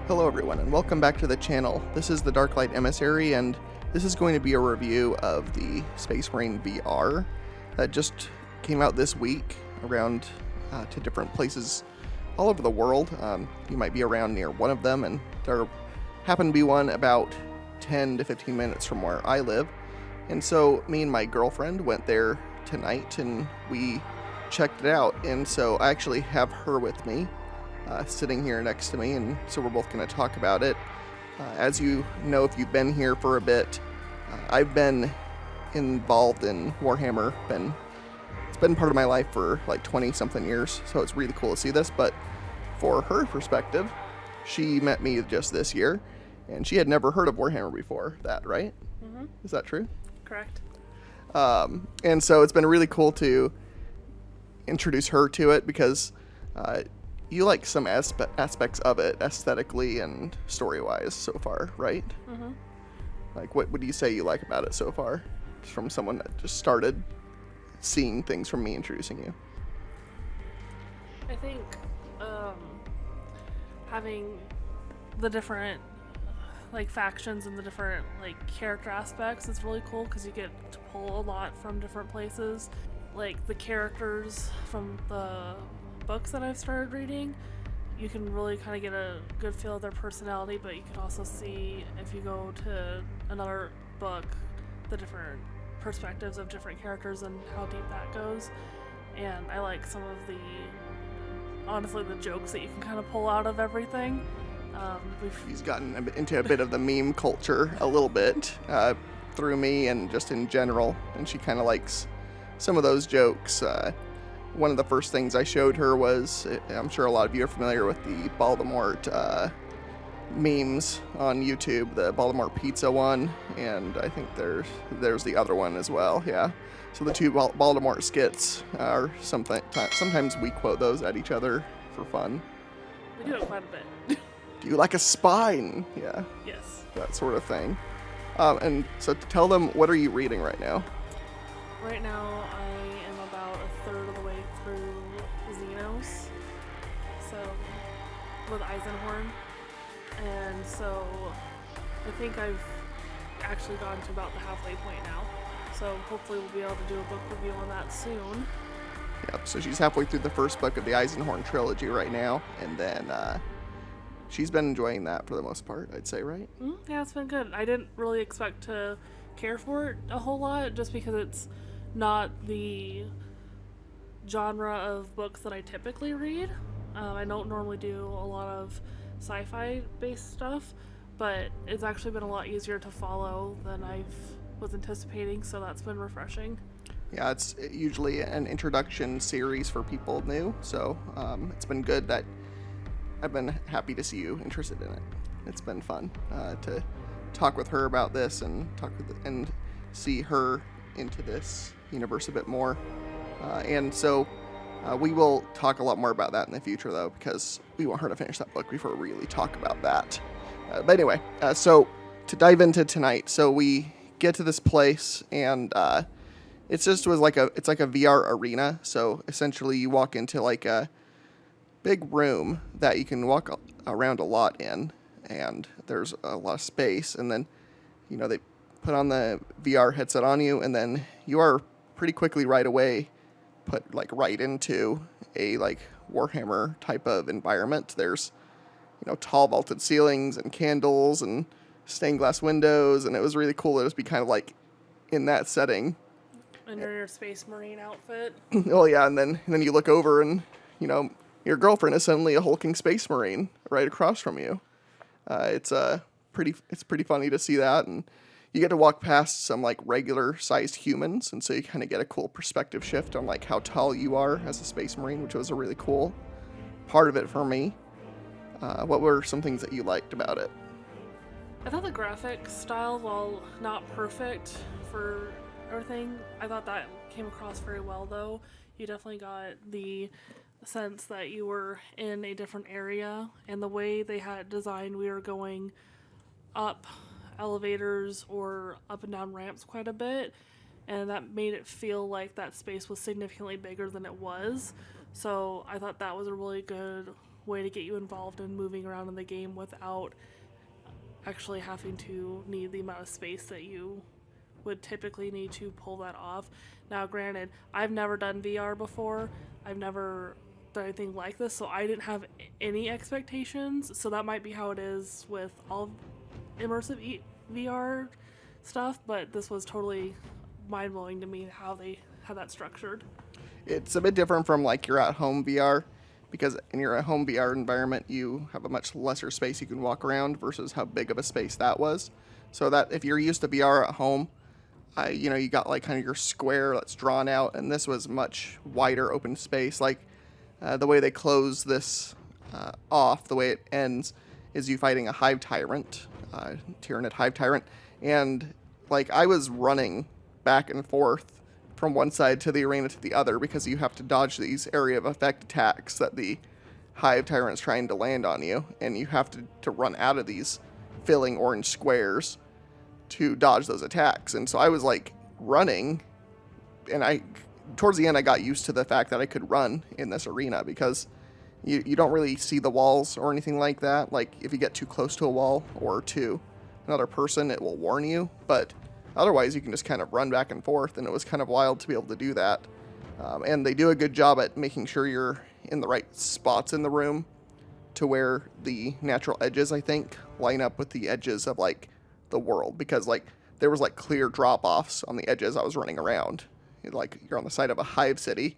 Hello everyone and welcome back to the channel. This is the Darklight Emissary and this is going to be a review of the Space Marine VR that just came out this week around to different places all over the world. You might be around near one of them, and there happened to be one about 10 to 15 minutes from where I live. And so me and my girlfriend went there tonight and we checked it out, and so I actually have her with me. Sitting here next to me, and so we're both going to talk about it. As you know, if you've been here for a bit, I've been involved in Warhammer. It's been part of my life for like 20-something years, so it's really cool to see this. But for her perspective, she met me just this year, and she had never heard of Warhammer before that, right? Mm-hmm. Is that true? Correct. And so it's been really cool to introduce her to it because you like some aspects of it aesthetically and story-wise so far, right? Mm-hmm. Like, what would you say you like about it so far? Just from someone that just started seeing things from me introducing you. I think having the different factions and the different character aspects is really cool because you get to pull a lot from different places. Like the characters from the books that I've started reading, you can really kind of get a good feel of their personality, but you can also see, if you go to another book, the different perspectives of different characters and how deep that goes. And I like some of honestly the jokes that you can kind of pull out of everything. He's gotten into a bit of the meme culture a little bit through me and just in general, and she kind of likes some of those jokes. One of the first things I showed her was, I'm sure a lot of you are familiar with the Voldemort memes on YouTube, the Voldemort pizza one, and I think there's the other one as well, yeah. So the two Voldemort skits are something, sometimes we quote those at each other for fun. We do it quite a bit. Do you like a spine? Yeah. Yes. That sort of thing. And so tell them, what are you reading right now? Right now, I am about a third of the way through Xenos, so with Eisenhorn, and so I think I've actually gotten to about the halfway point now, so hopefully we'll be able to do a book review on that soon. Yep, so she's halfway through the first book of the Eisenhorn trilogy right now, and then she's been enjoying that for the most part, I'd say, right? Yeah, it's been good. I didn't really expect to care for it a whole lot, just because it's not the genre of books that I typically read. I don't normally do a lot of sci-fi based stuff, but it's actually been a lot easier to follow than I was anticipating, so that's been refreshing. Yeah, it's usually an introduction series for people new, so it's been good that I've been happy to see you interested in it. It's been fun to talk with her about this and see her into this universe a bit more. And so we will talk a lot more about that in the future, though, because we want her to finish that book before we really talk about that. But anyway, so to dive into tonight, so we get to this place, and it's like a VR arena. So essentially, you walk into like a big room that you can walk around a lot in, and there's a lot of space, and then they put on the VR headset on you, and then you are pretty quickly right away put right into a Warhammer type of environment. There's tall vaulted ceilings and candles and stained glass windows, and it was really cool to just be kind of in that setting. And you're in your Space Marine outfit. Oh yeah, and then you look over and your girlfriend is suddenly a hulking Space Marine right across from you. It's pretty funny to see that, and you get to walk past some regular sized humans, and so you kind of get a cool perspective shift on how tall you are as a Space Marine, which was a really cool part of it for me. What were some things that you liked about it? I thought the graphic style, while not perfect for everything, I thought that came across very well, though. You definitely got the sense that you were in a different area, and the way they had it designed, we were going up elevators or up and down ramps quite a bit, and that made it feel like that space was significantly bigger than it was. So I thought that was a really good way to get you involved in moving around in the game without actually having to need the amount of space that you would typically need to pull that off. Now, granted, I've never done VR before. I've never done anything like this, so I didn't have any expectations. So that might be how it is with all immersive VR stuff, but this was totally mind-blowing to me how they had that structured. It's a bit different from like your at-home VR, because in your at-home VR environment, you have a much lesser space you can walk around versus how big of a space that was. So that if you're used to VR at home, you got like kind of your square that's drawn out, and this was much wider open space. Like the way they close this off, the way it ends, is you fighting a hive tyrant, Tyranid hive tyrant, and like I was running back and forth from one side to the arena to the other because you have to dodge these area of effect attacks that the hive tyrant's trying to land on you, and you have to run out of these filling orange squares to dodge those attacks. And so I was like running, and towards the end I got used to the fact that I could run in this arena because you don't really see the walls or anything like that. Like if you get too close to a wall or to another person, it will warn you, but otherwise you can just kind of run back and forth, and it was kind of wild to be able to do that. And they do a good job at making sure you're in the right spots in the room to where the natural edges, I think, line up with the edges of like the world, because like there was like clear drop-offs on the edges I was running around. Like you're on the side of a hive city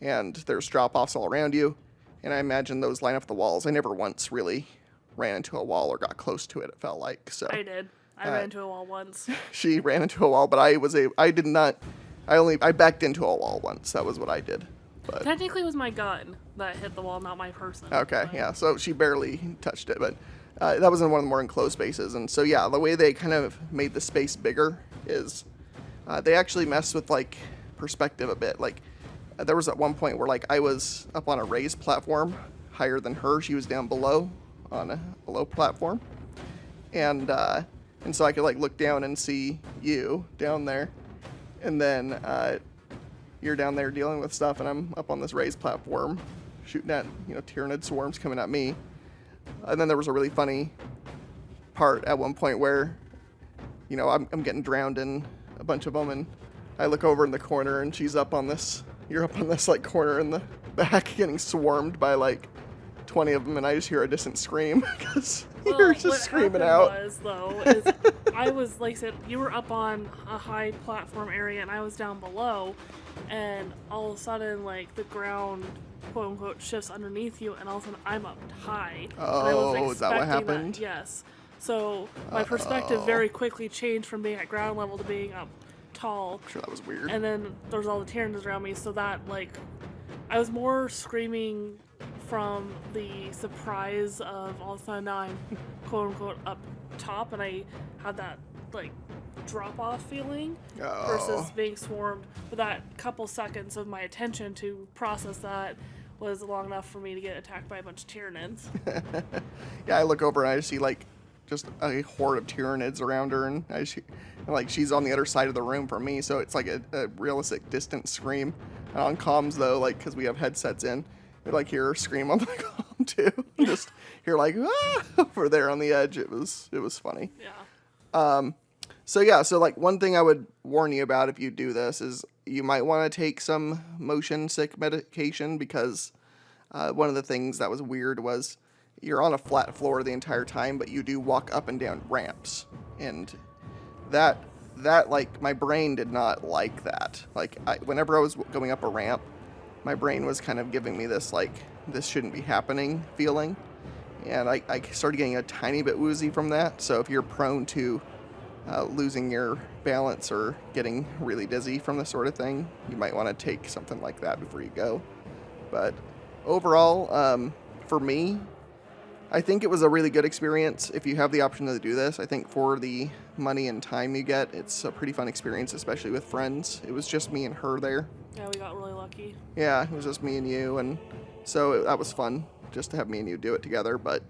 and there's drop-offs all around you, and I imagine those line up with the walls. I never once really ran into a wall or got close to it, it felt like. So I did. I ran into a wall once. She ran into a wall, but I backed into a wall once. That was what I did. But technically it was my gun that hit the wall, not my person. Okay, but. Yeah, so she barely touched it, but that was in one of the more enclosed spaces. And so yeah, the way they kind of made the space bigger is they actually messed with like perspective a bit. Like there was at one point where like I was up on a raised platform higher than her. She was down below on a low platform, and so I could like look down and see you down there, and then you're down there dealing with stuff, and I'm up on this raised platform shooting at Tyranid swarms coming at me. And then there was a really funny part at one point where I'm getting drowned in a bunch of them, and I look over in the corner, and you're up on this like corner in the back getting swarmed by like 20 of them, and I just hear a distant scream because you're just screaming out. I was, like I said, you were up on a high platform area and I was down below, and all of a sudden like the ground quote unquote shifts underneath you, and all of a sudden I'm up high. Oh, is that what happened? Yes. So my perspective very quickly changed from being at ground level to being up tall. I'm sure that was weird. And then there's all the Tyranids around me, so that like I was more screaming from the surprise of all of a sudden now I'm quote unquote up top, and I had that like drop off feeling versus being swarmed. But that couple seconds of my attention to process that was long enough for me to get attacked by a bunch of Tyranids. Yeah, I look over and I see like just a horde of Tyranids around her, and she's on the other side of the room from me, so it's like a realistic distant scream. And on comms though, like because we have headsets in, you like hear her scream on the comm too. Just hear like over there on the edge. It was funny. Yeah. So like one thing I would warn you about if you do this is you might want to take some motion sick medication, because one of the things that was weird was you're on a flat floor the entire time, but you do walk up and down ramps, and that like my brain did not like that. Like whenever I was going up a ramp, my brain was kind of giving me this like this shouldn't be happening feeling, and I started getting a tiny bit woozy from that. So if you're prone to losing your balance or getting really dizzy from this sort of thing, you might want to take something like that before you go. But overall, for me, I think it was a really good experience. If you have the option to do this, I think for the money and time you get, it's a pretty fun experience, especially with friends. It was just me and her there. Yeah, we got really lucky. Yeah, it was just me and you, and so that was fun just to have me and you do it together. But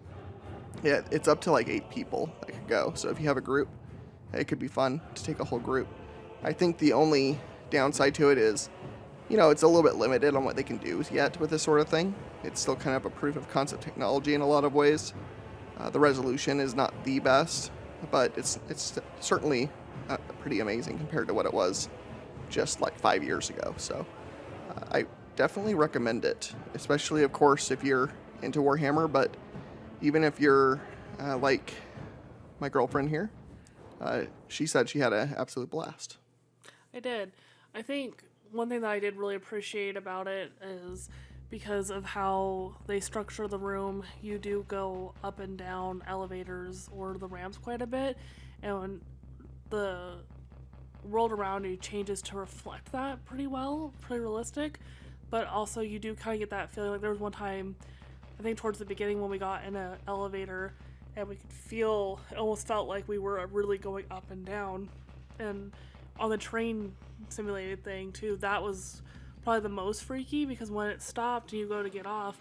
yeah, it's up to like 8 people that could go. So if you have a group, it could be fun to take a whole group. I think the only downside to it is it's a little bit limited on what they can do yet with this sort of thing. It's still kind of a proof of concept technology in a lot of ways. The resolution is not the best, but it's certainly pretty amazing compared to what it was just like 5 years ago. So I definitely recommend it, especially, of course, if you're into Warhammer, but even if you're like my girlfriend here, she said she had an absolute blast. I did. I think one thing that I did really appreciate about it is because of how they structure the room, you do go up and down elevators or the ramps quite a bit, and when the world around you changes to reflect that pretty well, pretty realistic, but also you do kind of get that feeling. Like there was one time, I think towards the beginning when we got in an elevator and we could feel, it almost felt like we were really going up and down. And on the train simulated thing too, that was probably the most freaky, because when it stopped and you go to get off,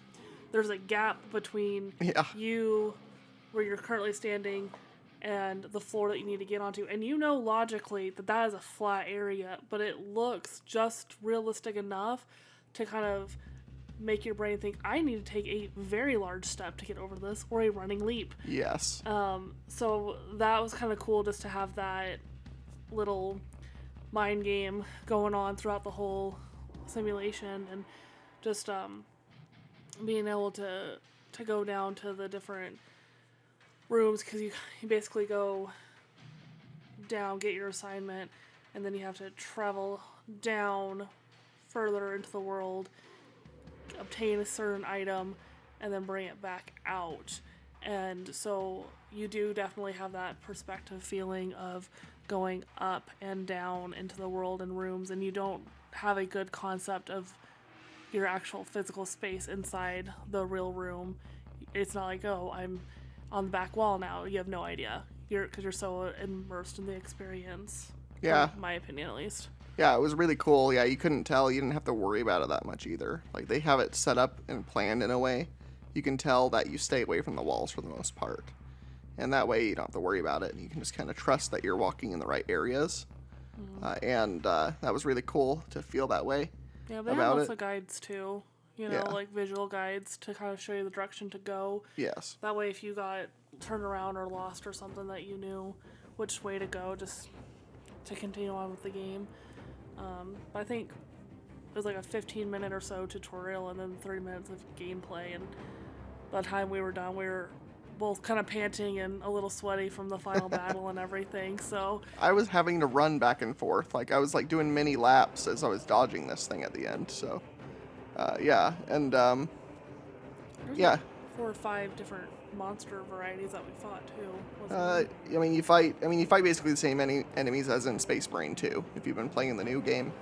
there's a gap between you where you're currently standing and the floor that you need to get onto, and logically that is a flat area, but it looks just realistic enough to kind of make your brain think, I need to take a very large step to get over this, or a running leap. Yes. So that was kind of cool, just to have that little mind game going on throughout the whole simulation, and just being able to go down to the different rooms, because you basically go down, get your assignment, and then you have to travel down further into the world, obtain a certain item, and then bring it back out. And so you do definitely have that perspective feeling of going up and down into the world and rooms, and you don't have a good concept of your actual physical space inside the real room. It's not like, oh, I'm on the back wall now. You have no idea. Because you're so immersed in the experience. Yeah. In my opinion, at least. Yeah, it was really cool. Yeah, you couldn't tell. You didn't have to worry about it that much either. Like, they have it set up and planned in a way. You can tell that you stay away from the walls for the most part. And that way you don't have to worry about it. You can just kind of trust that you're walking in the right areas. And that was really cool to feel that way. Yeah, they have lots of guides too. Like visual guides to kind of show you the direction to go. Yes. That way if you got turned around or lost or something, that you knew which way to go, just to continue on with the game. But I think it was like a 15-minute or so tutorial and then 30 minutes of gameplay. And by the time we were done, we were both kind of panting and a little sweaty from the final battle and everything. So I was having to run back and forth. Like, I was like doing mini laps as I was dodging this thing at the end. So yeah. And yeah. Like 4 or 5 different monster varieties that we fought too. You fight basically the same enemies as in Space Marine 2. If you've been playing the new game,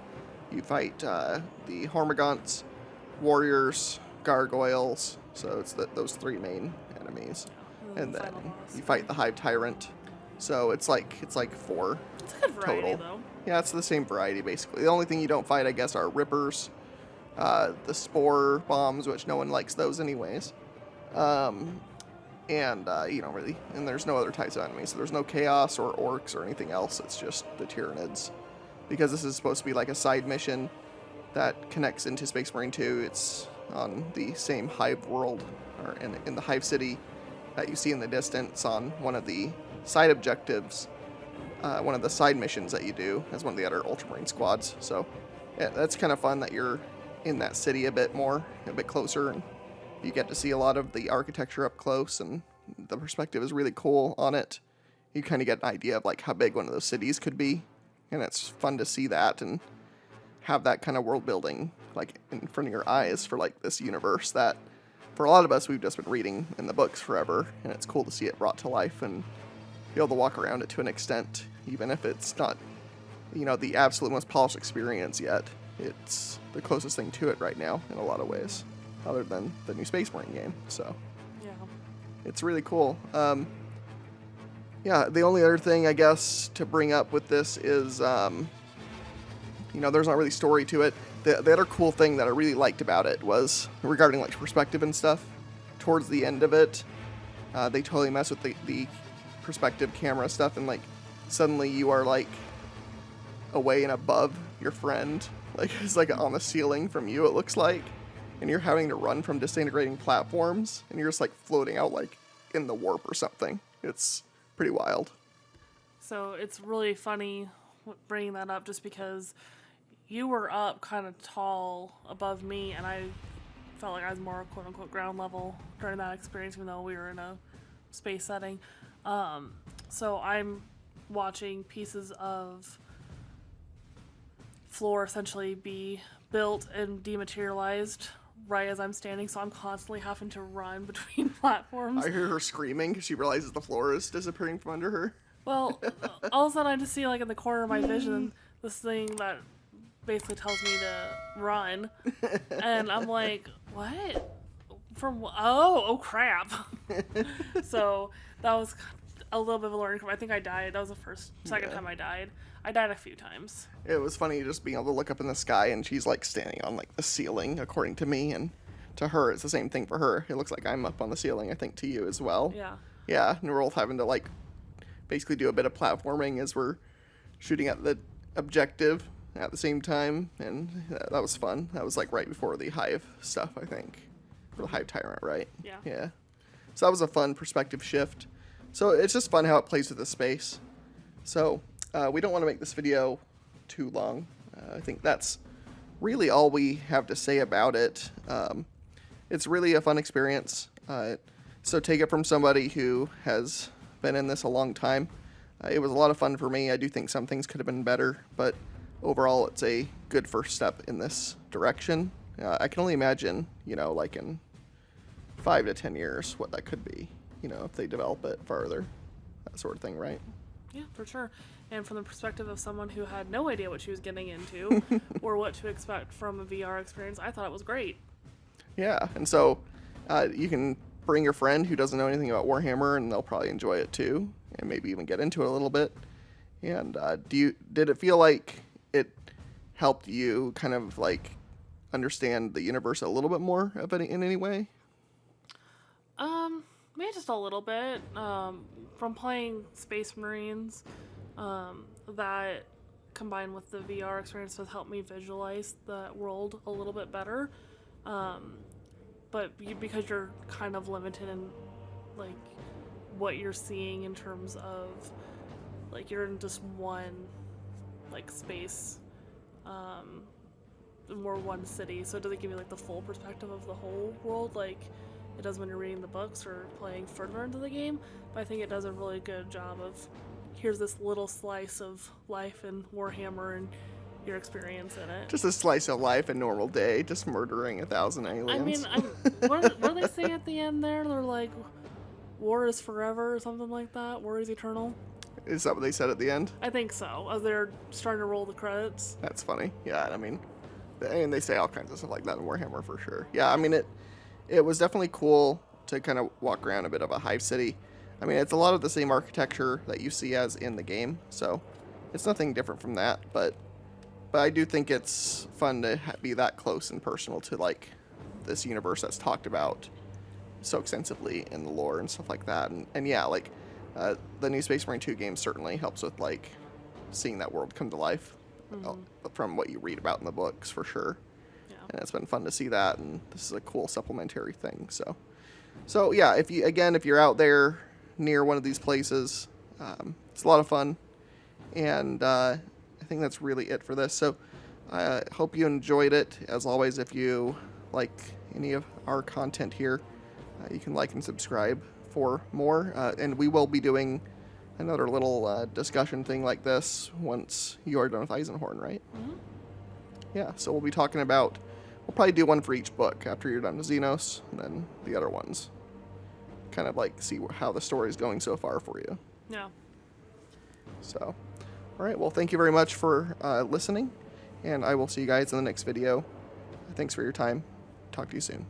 you fight the Hormagaunts, warriors, gargoyles. So it's those 3 main enemies, and then you fight the Hive Tyrant. So it's like 4 it's a good variety, total. Though. Yeah, it's the same variety basically. The only thing you don't fight, I guess, are Rippers, the Spore bombs, which no one likes those anyways. And you don't really, and there's no other types of enemies. So there's no Chaos or Orcs or anything else. It's just the Tyranids, because this is supposed to be like a side mission that connects into Space Marine 2. It's on the same Hive world, or in the Hive city that you see in the distance on one of the side objectives, one of the side missions that you do as one of the other Ultramarine squads. So yeah, that's kind of fun that you're in that city a bit closer, and you get to see a lot of the architecture up close, and the perspective is really cool on it. You kind of get an idea of like how big one of those cities could be, and it's fun to see that and have that kind of world building like in front of your eyes for like this universe that for a lot of us we've just been reading in the books forever, and it's cool to see it brought to life and be able to walk around it to an extent, even if it's not the absolute most polished experience yet. It's the closest thing to it right now in a lot of ways, other than the new Space Marine game. So yeah, it's really cool. Yeah, the only other thing I guess to bring up with this is there's not really story to it. The other cool thing that I really liked about it was regarding like perspective and stuff. Towards the end of it, they totally mess with the perspective camera stuff, and like suddenly you are like away and above your friend, Like it's like on the ceiling from you, it looks like, and you're having to run from disintegrating platforms, and you're just like floating out like in the warp or something. It's pretty wild. So it's really funny bringing that up just because you were up kind of tall above me, and I felt like I was more quote unquote ground level during that experience, even though we were in a space setting. So I'm watching pieces of floor essentially be built and dematerialized right as I'm standing, so I'm constantly having to run between platforms. I hear her screaming because she realizes the floor is disappearing from under her. Well, all of a sudden I just see like in the corner of my vision this thing that basically tells me to run, and I'm like, what? Oh crap. So that was a little bit of a learning curve. I think I died. That was the second time I died. I died a few times. It was funny just being able to look up in the sky, and she's like standing on like the ceiling, according to me, and to her it's the same thing for her. It looks like I'm up on the ceiling, I think, to you as well. Yeah. Yeah, and we're both having to like basically do a bit of platforming as we're shooting at the objective at the same time, and that was fun. That was like right before the Hive stuff, I think. For the Hive Tyrant, right? Yeah. Yeah. So that was a fun perspective shift. So it's just fun how it plays with the space. So we don't want to make this video too long. I think that's really all we have to say about it. It's really a fun experience. So take it from somebody who has been in this a long time. It was a lot of fun for me. I do think some things could have been better, but overall it's a good first step in this direction. I can only imagine, like in 5 to 10 years what that could be, if they develop it further, that sort of thing, right? Yeah, for sure. And from the perspective of someone who had no idea what she was getting into or what to expect from a VR experience, I thought it was great. Yeah, and so you can bring your friend who doesn't know anything about Warhammer, and they'll probably enjoy it too, and maybe even get into it a little bit. And did it feel like it helped you kind of like understand the universe a little bit more in any way? Maybe just a little bit. From playing Space Marines, that combined with the VR experience has helped me visualize the world a little bit better. But because you're kind of limited in like what you're seeing in terms of like you're in just one like space, more one city, so it doesn't give you like the full perspective of the whole world like it does when you're reading the books or playing further into the game. But I think it does a really good job of here's this little slice of life in Warhammer and your experience in it. Just a slice of life, a normal day, just murdering 1,000 aliens. I mean, what do they say at the end there? They're like, war is forever or something like that. War is eternal. Is that what they said at the end? I think so, as they're starting to roll the credits. That's funny. Yeah, I mean, and they say all kinds of stuff like that in Warhammer for sure. Yeah, I mean, it was definitely cool to kind of walk around a bit of a hive city. I mean, it's a lot of the same architecture that you see as in the game, so it's nothing different from that, but I do think it's fun to be that close and personal to like this universe that's talked about so extensively in the lore and stuff like that. And yeah, like the new Space Marine 2 game certainly helps with like seeing that world come to life from what you read about in the books for sure. Yeah. And it's been fun to see that, and this is a cool supplementary thing. So yeah, if you're out there near one of these places, it's a lot of fun, and I think that's really it for this. So I hope you enjoyed it. As always, if you like any of our content here, you can like and subscribe for more, and we will be doing another little discussion thing like this once you are done with Eisenhorn, right? Mm-hmm. Yeah, so we'll be talking about, we'll probably do one for each book after you're done with Xenos, and then the other ones. Kind of like see how the story is going so far for you. Yeah. So, all right, well, thank you very much for listening, and I will see you guys in the next video. Thanks for your time. Talk to you soon.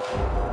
Bye.